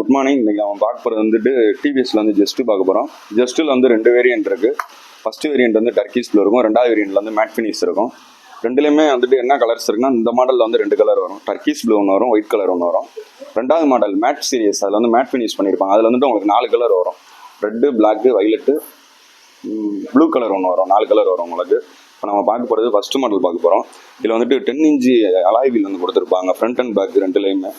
Good morning. இன்னைக்கு அவன் பார்க்க போகிறது வந்துட்டு டிவிஎஸ்ல வந்து ஜஸ்ட்டு பார்க்க போகிறோம். ஜஸ்ட்டில் வந்து 2 வேரியன்ட் இருக்குது. ஃபர்ஸ்ட் வேரியன்ட் வந்து டர்க்கிஸ் ப்ளூ இருக்கும், ரெண்டாவது வேரியன்ட்ல வந்து மேட் ஃபினிஷ் இருக்கும். ரெண்டுலேயுமே வந்துட்டு என்ன கலர்ஸ் இருக்குன்னா, இந்த மாடலில் வந்து 2 கலர் வரும். டர்க்கிஸ் ப்ளூ ஒன்று வரும், ஒயிட் கலர் ஒன்று வரும். ரெண்டாவது மாடல் மேட் சீரியஸ், அதில் வந்து மேட் ஃபினிஷ் பண்ணியிருப்பாங்க. அதில் வந்துட்டு உங்களுக்கு 4 கலர் வரும். Red, black, violet, blue colour ஒன்று வரும். 4 கலர் வரும் உங்களுக்கு. இப்போ நம்ம பார்க்க போகிறது ஃபர்ஸ்ட் மாடல் பார்க்க போகிறோம். இதில் வந்துட்டு 10 இன்ச்சு அலாய் வீல் வந்து கொடுத்துருப்பாங்க, ஃப்ரண்ட் அண்ட் பேக் ரெண்டுலேயுமே.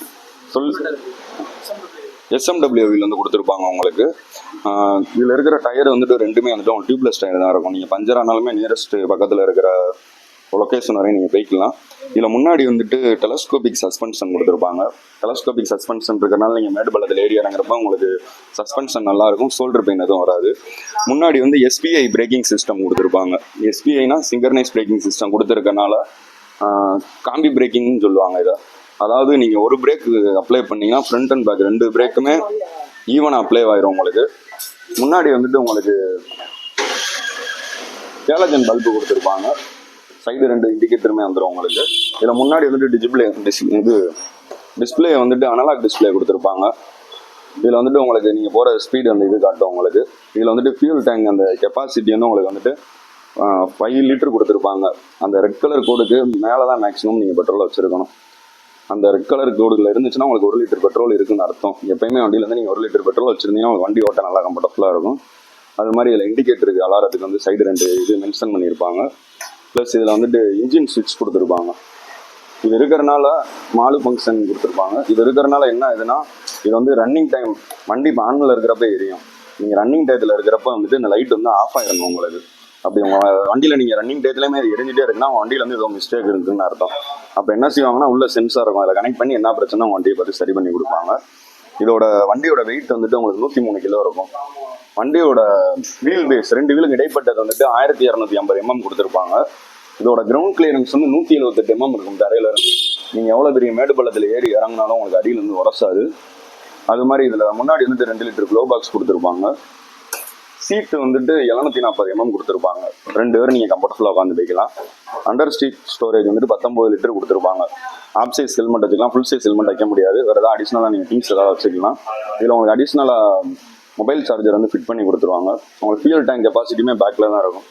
SMW வீல் வந்து கொடுத்துருப்பாங்க உங்களுக்கு. இதில் இருக்கிற டயர் வந்துட்டு ரெண்டுமே வந்துட்டு உங்களுக்கு டியூப்லெஸ் டயர் தான் இருக்கும். நீங்கள் பஞ்சர் ஆனாலுமே நியரஸ்ட் பக்கத்தில் இருக்கிற லொக்கேஷன் வரையும் நீங்கள் போய்க்கலாம். இதில் முன்னாடி வந்துட்டு டெலஸ்கோபிக் சஸ்பென்ஷன் கொடுத்துருப்பாங்க. டெலஸ்கோபிக் சஸ்பென்ஷன் இருக்கிறனால நீங்கள் மேடு பள்ளத்தில் ஏறி இறங்குறப்ப உங்களுக்கு சஸ்பென்ஷன் நல்லாயிருக்கும், ஷோல்டர் பெயின் எதுவும் வராது. முன்னாடி வந்து SPI பிரேக்கிங் சிஸ்டம் கொடுத்துருப்பாங்க. SPIனா சிங்கர்னைஸ் பிரேக்கிங் சிஸ்டம் கொடுத்துருக்கனால காம்பி பிரேக்கிங்னு சொல்லுவாங்க இதை. அதாவது நீங்கள் ஒரு பிரேக் அப்ளை பண்ணிங்கன்னா ஃப்ரண்ட் அண்ட் பேக் 2 பிரேக்குமே ஈவனாக அப்ளை ஆயிரும் உங்களுக்கு. முன்னாடி வந்துட்டு உங்களுக்கு கேலஜன் பல்பு கொடுத்துருப்பாங்க. சைடு 2 இண்டிகேட்டருமே வந்துடும் உங்களுக்கு. இதில் முன்னாடி வந்துட்டு டிஸ்பிளே வந்துட்டு அனலாக் டிஸ்பிளே கொடுத்துருப்பாங்க. இதில் வந்துட்டு உங்களுக்கு நீங்கள் போகிற ஸ்பீடு அந்த இது காட்டும் உங்களுக்கு. இதில் வந்துட்டு ஃபியூல் டேங்க் அந்த கெப்பாசிட்டி வந்து உங்களுக்கு வந்துட்டு 5 லிட்டர் கொடுத்துருப்பாங்க. அந்த ரெட் கலர் கோடுக்கு மேலே தான் மேக்ஸிமம் நீங்கள் பெட்ரோல் வச்சுருக்கணும். அந்த ரெட் கலர் கோடுல இருந்துச்சுன்னா உங்களுக்கு 1 லிட்டர் பெட்ரோல் இருக்குன்னு அர்த்தம். எப்பயுமே வண்டியில் வந்து நீங்கள் 1 லிட்டர் பெட்ரோல் வச்சுருந்தீங்கன்னா உங்களுக்கு வண்டி ஓட்ட நல்லா கம்ஃபர்டபுளாக இருக்கும். அது மாதிரி இதில் இண்டிகேட்டருக்கு அலாரத்துக்கு வந்து சைடு 2 இது மென்ஷன் பண்ணியிருப்பாங்க. ப்ளஸ் இதில் வந்துட்டு இன்ஜின் ஸ்விட்ச் கொடுத்துருப்பாங்க. இது இருக்கிறனால மாலு ஃபங்க்ஷன் கொடுத்துருப்பாங்க. இது இருக்கிறனால என்ன ஆகுதுன்னா, இது வந்து ரன்னிங் டைம் வண்டி இப்போ ஆனில் இருக்கிறப்ப எரியும். நீங்கள் ரன்னிங் டயத்தில் இருக்கிறப்ப வந்துட்டு இந்த லைட் வந்து ஆஃப் ஆயிடணும் உங்களுக்கு. அப்படி உங்கள் வண்டியில் நீங்கள் ரன்னிங் டயத்துலேயுமே அது எரிஞ்சிட்டே இருக்குன்னா வண்டியில் வந்து ஏதோ மிஸ்டேக் இருக்குதுன்னு அர்த்தம். அப்போ என்ன செய்வாங்கன்னா, உள்ள சென்சார் இருக்கும், அதில் கனெக்ட் பண்ணி என்ன பிரச்சனை வண்டியை பார்த்து சரி பண்ணி கொடுப்பாங்க. இதோட வண்டியோட வெயிட் வந்துட்டு உங்களுக்கு 103 கிலோ இருக்கும். வண்டியோட வீல் பேஸ் 2 வீலுக்கு இடைப்பட்டது வந்துட்டு 1250 mm கொடுத்துருப்பாங்க. இதோட கிரவுண்ட் கிளியரன்ஸ் வந்து 178 mm இருக்கும் தரையில இருந்து. நீங்கள் எவ்வளோ பெரிய மேடு பள்ளத்தில் ஏறி இறங்கினாலும் உங்களுக்கு அடியிலேருந்து உரசாது. அது மாதிரி இதில் முன்னாடி வந்துட்டு 2 லிட்டர் க்ளோ பாக்ஸ் கொடுத்துருப்பாங்க. சீட்டு வந்துட்டு 740 mm கொடுத்துருப்பாங்க. 2 பேரும் நீங்கள் கம்ஃபர்டபுளாக உட்காந்து போய்க்கலாம். அண்டர் சீட் ஸ்டோரேஜ் வந்துட்டு 19 லிட்டர் கொடுத்துருப்பாங்க. ஆப் சைஸ் ஹெல்மெட் வச்சுக்கலாம், ஃபுல் சைஸ் ஹெல்மெட் வைக்க முடியாது. வேறு ஏதாவது அடிஷ்னலாக நீங்கள் திங்ஸ் ஏதாவது வச்சுக்கலாம். இதில் உங்களுக்கு அடிஷ்னலாக மொபைல் சார்ஜர் வந்து ஃபிட் பண்ணி கொடுத்துருவாங்க. உங்களுக்கு ஃபியூல் டேங்க் கெப்பாசிட்டியுமே பேக்கில் தான் இருக்கும்.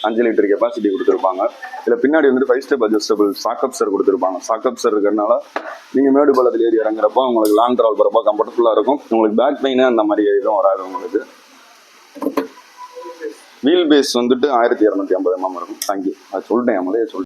5 லிட்டர் கெப்பாசிட்டி கொடுத்துருப்பாங்க. இதில் பின்னாடி வந்துட்டு 5 ஸ்டெப் அட்ஜஸ்டபிள் சாக்கப்சர் கொடுத்துருப்பாங்க. சாக்கப்சர் இருக்கிறதுனால நீங்கள் மேடு பள்ளத்தில் ஏறி இறங்குறப்போ உங்களுக்கு லாங் ட்ராவல் போகிறப்போ கம்ஃபர்டபுளாக இருக்கும். உங்களுக்கு பேக் பெயின் அந்த மாதிரி எதுவும் வராது உங்களுக்கு. வீல் பேஸ் வந்துட்டு 1250 mm இருக்கும். தேங்க்யூ. அது சொல்லிட்டேன், முதலே சொல்லிட்டேன்.